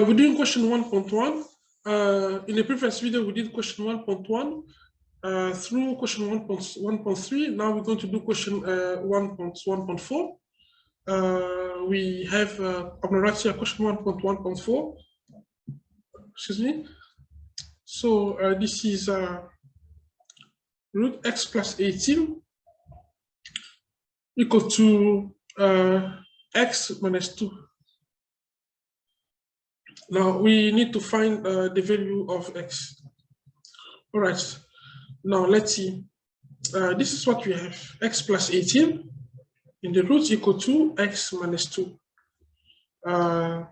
We're doing question 1.1. In the previous video, we did question 1.1 through question 1.3. Now we're going to do question 1.1.4. We have, I'm going to write here question 1.1.4. Excuse me. So this is root x plus 18 equal to x minus 2. Now we need to find the value of x. All right. Now let's see. This is what we have: x plus 18 in the root equal to x minus 2. To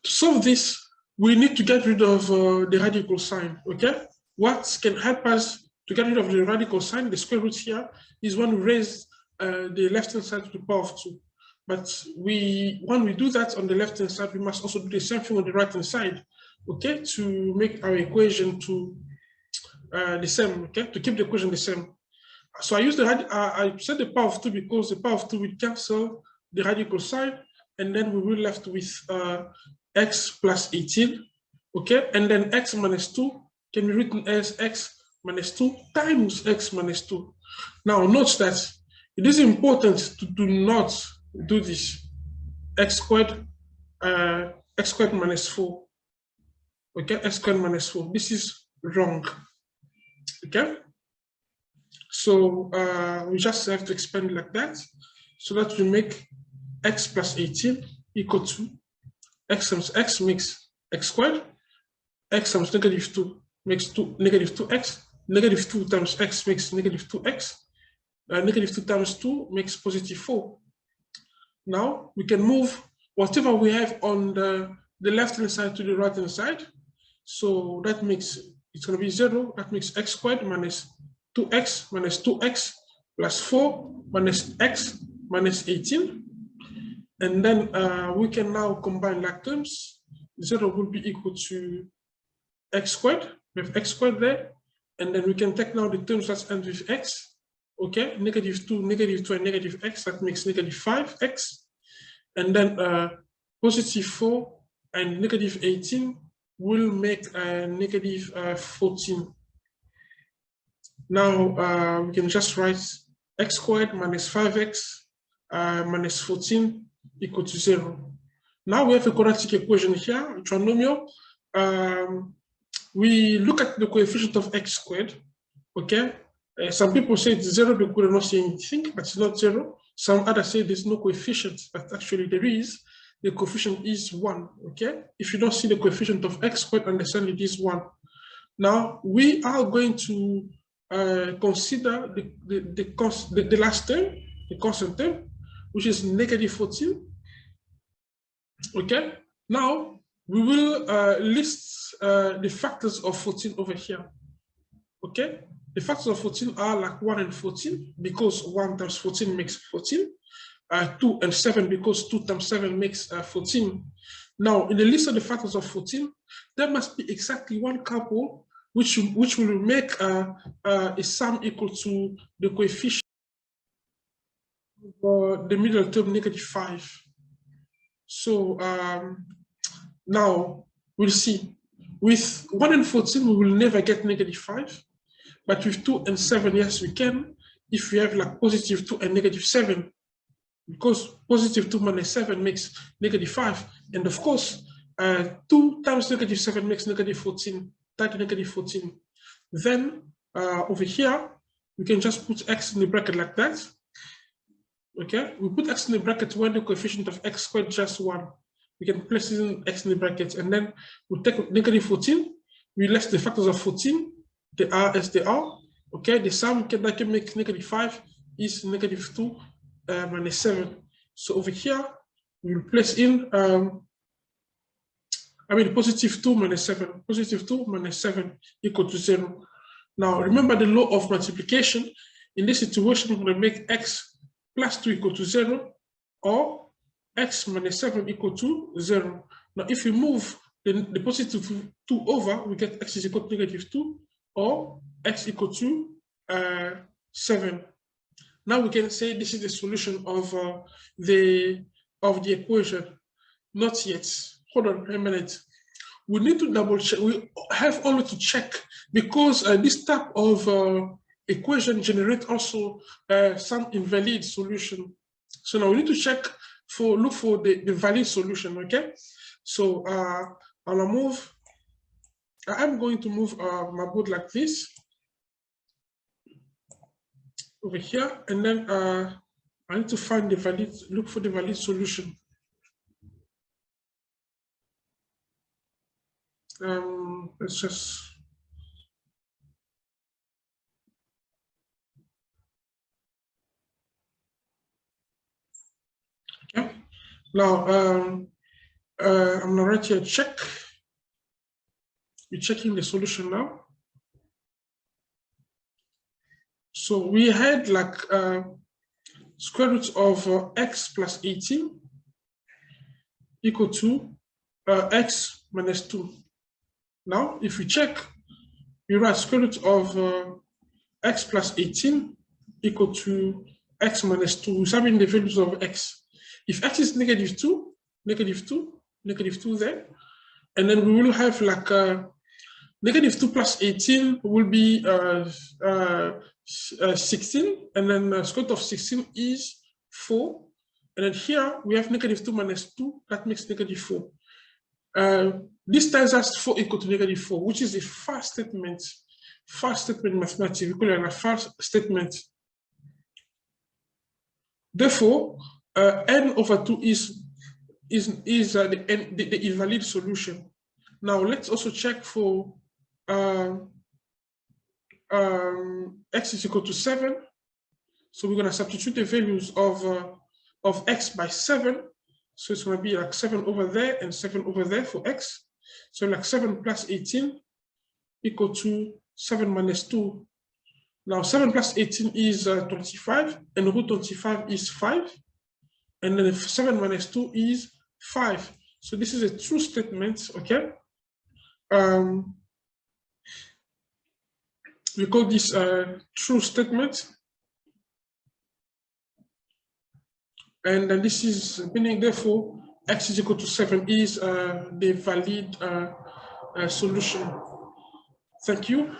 solve this, we need to get rid of the radical sign. Okay. What can help us to get rid of the radical sign, the square root here, is when we raise the left-hand side to the power of 2. But when we do that on the left-hand side, we must also do the same thing on the right-hand side, okay, to make our equation to the same, okay, to keep the equation the same. So I use I set the power of 2 because the power of 2 will cancel the radical sign, and then we will be left with x plus 18, okay, and then x minus 2 can be written as x minus 2 times x minus 2. Now note that it is important to do not do this x squared minus 4, okay, x squared minus 4. This is wrong, okay. So we just have to expand like that, so that we make x plus 18 equal to x times x makes x squared, x times negative 2 makes negative 2x, negative 2 times x makes negative 2x, negative 2 times 2 makes positive 4. Now we can move whatever we have on the left-hand side to the right-hand side. So that makes, it's going to be 0. That makes x squared minus 2x minus 2x plus 4 minus x minus 18. And then we can now combine like terms. 0 will be equal to x squared. We have x squared there. And then we can take now the terms that end with x. Okay, negative 2, and negative x, that makes negative 5x. And then positive 4 and negative 18 will make negative 14. Now we can just write x squared minus 5x minus 14 equal to 0. Now we have a quadratic equation here, a trinomial. We look at the coefficient of x squared, okay? Some people say it's 0 because we're not saying anything, but it's not 0. Some others say there's no coefficient, but actually there is. The coefficient is 1, okay? If you don't see the coefficient of x squared, understand it is 1. Now, we are going to consider the last term, the constant term, which is negative 14, okay? Now, we will list the factors of 14 over here, okay? The factors of 14 are like 1 and 14, because 1 times 14 makes 14. 2 and 7, because 2 times 7 makes 14. Now, in the list of the factors of 14, there must be exactly one couple which will make a sum equal to the coefficient of the middle term, negative 5. So now we'll see. With 1 and 14, we will never get negative 5. But with 2 and 7, yes, we can, if we have like positive 2 and negative 7, because positive 2 minus 7 makes negative 5. And of course, 2 times negative 7 makes negative 14, take negative 14. Then over here, we can just put x in the bracket like that. Okay, we put x in the bracket when the coefficient of x squared is just 1. We can place in x in the bracket, and then we take negative 14, we list the factors of 14. They are as they are, okay? The sum that can make negative 5 is negative 2 minus 7. So over here, we will place in, positive 2 minus 7. Positive 2 minus 7 equal to 0. Now, remember the law of multiplication. In this situation, we're going to make x plus 2 equal to 0, or x minus 7 equal to 0. Now, if we move the positive 2 over, we get x is equal to negative 2, or x equal to 7. Now we can say this is the solution of the equation. Not yet. hold on a minute. We need to double check. We have only to check because this type of equation generate also some invalid solution. So now we need to check look for the valid solution. Okay. So I'm going to move my board like this over here, and then I need to find look for the valid solution. Let's just okay. Now I'm gonna write here check. We're checking the solution now. So we had like square root of x plus 18 equal to x minus 2. Now, if we check, we write square root of x plus 18 equal to x minus 2. We're having the values of x. If x is negative 2, negative 2, negative 2 there, and then we will have like negative 2 plus 18 will be 16, and then square root of 16 is 4. And then here we have negative 2 minus 2, that makes negative 4. This tells us 4 equal to negative 4, which is a fast statement. Fast statement mathematics, we call it a fast statement. Therefore, n over 2 is the invalid solution. Now let's also check for x is equal to 7. So we're going to substitute the values of x by 7. So it's going to be like 7 over there and 7 over there for x. So like 7 plus 18 equal to 7 minus 2. Now 7 plus 18 is 25, and root 25 is 5. And then 7 minus 2 is 5. So this is a true statement, okay? We call this true statement. And then this is meaning, therefore, x is equal to 7 is the valid solution. Thank you.